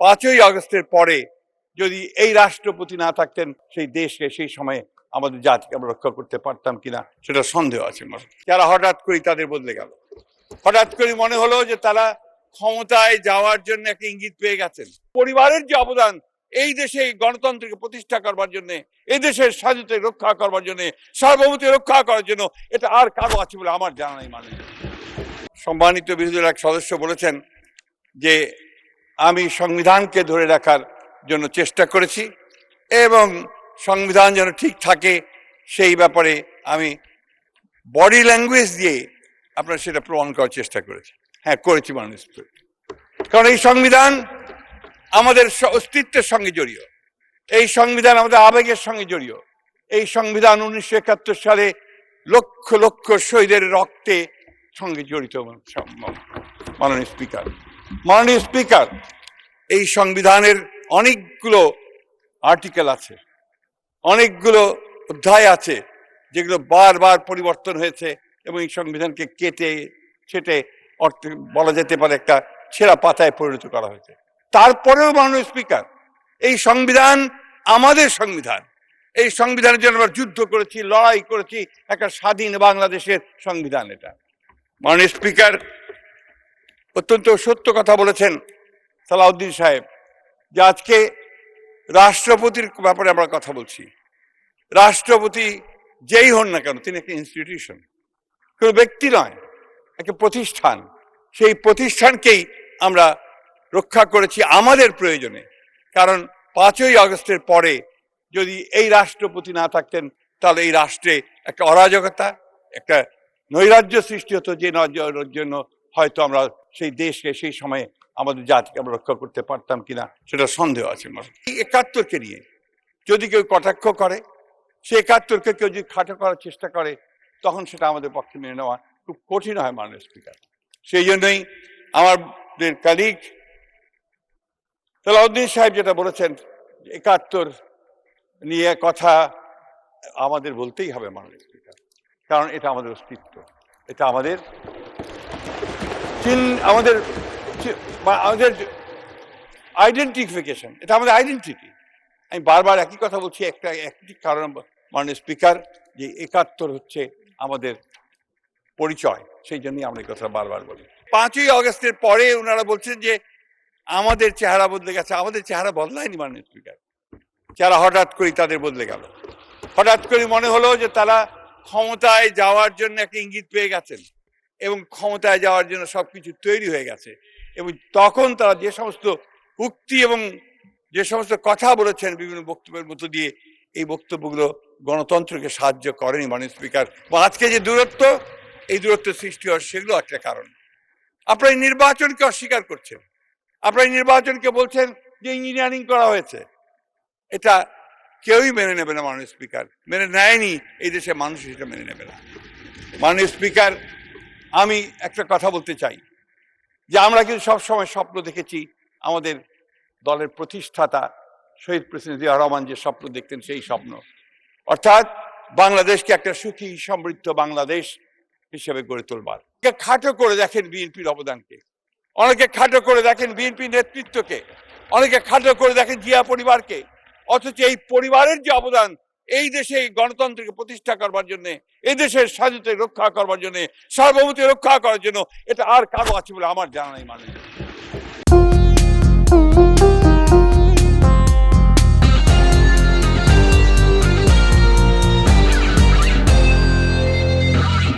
5ই আগস্টের পরে যদি এই রাষ্ট্রপতি না থাকতেন, সেই দেশকে সেই সময়ে আমাদের জাতিকে আমরা রক্ষা করতে পারতাম কিনা সেটা সন্দেহ আছে। যারা হঠাৎ করে তাদের বদলে গেল, হঠাৎ করে মনে হলো যে তারা ক্ষমতায় যাওয়ার জন্য একটা ইঙ্গিত পেয়ে গেছেন। পরিবারের যে অবদান এই দেশে গণতন্ত্রকে প্রতিষ্ঠা করবার জন্য, এই দেশের স্বাধীনতা রক্ষা করবার জন্য, সার্বভৌমত্ব রক্ষা করার জন্য, এটা আর কারো আছে বলে আমার জানা নেই। মানে সম্মানিত বিরোধী দলের এক সদস্য বলেছেন যে আমি সংবিধানকে ধরে রাখার জন্য চেষ্টা করেছি এবং সংবিধান যেন ঠিক থাকে সেই ব্যাপারে আমি বডি ল্যাঙ্গুয়েজ দিয়ে আপনার সেটা প্রমাণ করার চেষ্টা করেছি। হ্যাঁ, করেছি মানুষ, কারণ এই সংবিধান আমাদের অস্তিত্বের সঙ্গে জড়িত, এই সংবিধান আমাদের আবেগের সঙ্গে জড়িত। এই সংবিধান 1971 সালে লক্ষ লক্ষ শহীদের রক্তে সঙ্গে জড়িত। মাননীয় স্পিকার, এই সংবিধানের অনেকগুলো আর্টিকেল আছে, অনেকগুলো অধ্যায় আছে যেগুলো বারবার পরিবর্তন হয়েছে এবং এই সংবিধানকে কেটে ছেটে বলা যেতে পারে একটা ছেঁড়া পাতায় পরিণত করা হয়েছে। তারপরেও মাননীয় স্পিকার, এই সংবিধান আমাদের সংবিধান, এই সংবিধানের জন্য আমরা যুদ্ধ করেছি, লড়াই করেছি, একটা স্বাধীন বাংলাদেশের সংবিধান এটা। মাননীয় স্পিকার অত্যন্ত সত্য কথা বলেছেন সালাউদ্দিন সাহেব যে আজকে রাষ্ট্রপতির ব্যাপারে আমরা কথা বলছি। রাষ্ট্রপতি যেই হন না কেন, তিনি একটা ইনস্টিটিউশন, কোনো ব্যক্তি নয়, একটা প্রতিষ্ঠান। সেই প্রতিষ্ঠানকেই আমরা রক্ষা করেছি আমাদের প্রয়োজনে। কারণ 5ই আগস্টের পরে যদি এই রাষ্ট্রপতি না থাকতেন, তাহলে এই রাষ্ট্রে একটা অরাজকতা, একটা নৈরাজ্য সৃষ্টি হতো, যে নৈরাজ্যের জন্য হয়তো আমরা সেই দেশকে সেই সময়ে আমাদের জাতিকে আমরা রক্ষা করতে পারতাম কিনা সেটা সন্দেহ আছে। 71কে নিয়ে যদি কেউ কটাক্ষ করে, সে 71কে কেউ যদি খাটো করার চেষ্টা করে, তখন সেটা আমাদের পক্ষে মেনে নেওয়া খুব কঠিন হয় মাননীয় স্পিকার। সেই জন্যই আমাদের কালিগ সালাউদ্দিন সাহেব যেটা বলেছেন, 71 নিয়ে কথা আমাদের বলতেই হবে মাননীয় স্পিকার, কারণ এটা আমাদের অস্তিত্ব, এটা আমাদের আমাদের আইডেন্টিফিকেশন, এটা আমাদের আইডেন্টিটি। আমি বারবার একই কথা বলছি, একটি কারণ মাননীয় স্পিকার, যে 71 হচ্ছে আমাদের পরিচয়, সেই জন্যই আমরা এই কথা বারবার বলি। 5ই আগস্টের পরে ওনারা বলছেন যে আমাদের চেহারা বদলে গেছে। আমাদের চেহারা বদলায়নি মাননীয় স্পিকার, যারা হঠাৎ করে তাদের বদলে গেল। হঠাৎ করে মনে হলো যে তারা ক্ষমতায় যাওয়ার জন্য একটা ইঙ্গিত পেয়ে গেছেন এবং ক্ষমতায় যাওয়ার জন্য সবকিছু তৈরি হয়ে গেছে। এবং তখন তারা যে সমস্ত উক্তি এবং যে সমস্ত কথা বলেছেন বিভিন্ন বক্তব্যের মধ্য দিয়ে, এই বক্তব্যগুলো গণতন্ত্রকে সাহায্য করেনি মাননীয় স্পিকার। আজকে যে দূরত্ব, এই দূরত্ব সৃষ্টি হওয়ার সেগুলো একটা কারণ। আপনারা এই নির্বাচনকে অস্বীকার করছেন, আপনারা এই নির্বাচনকে বলছেন যে ইঞ্জিনিয়ারিং করা হয়েছে। এটা কেউই মেনে নেবে না মাননীয় স্পিকার, মেনে নেয়নি, এই দেশের মানুষ সেটা মেনে নেবে না। মাননীয় স্পিকার, আমি একটা কথা বলতে চাই যে আমরা কিন্তু সবসময় স্বপ্ন দেখেছি, আমাদের দলের প্রতিষ্ঠাতা শহীদ প্রেসিডেন্ট জিয়া রহমান যে স্বপ্ন দেখতেন, সেই স্বপ্ন, অর্থাৎ বাংলাদেশকে একটা সুখী সমৃদ্ধ বাংলাদেশ হিসেবে গড়ে তোলবার। খাটো করে দেখেন বিএনপির অবদানকে, অনেকে খাটো করে দেখেন বিএনপির নেতৃত্বকে, অনেকে খাটো করে দেখেন জিয়া পরিবারকে, অথচ এই পরিবারের যে অবদান এই দেশে গণতন্ত্রকে প্রতিষ্ঠা করবার জন্য, এই দেশের স্বাধীনতা রক্ষা করবার জন্য, সার্বভৌমত্ব রক্ষা করার জন্য, এটা আর কারো আছে বলে আমার জানা নেই। মানে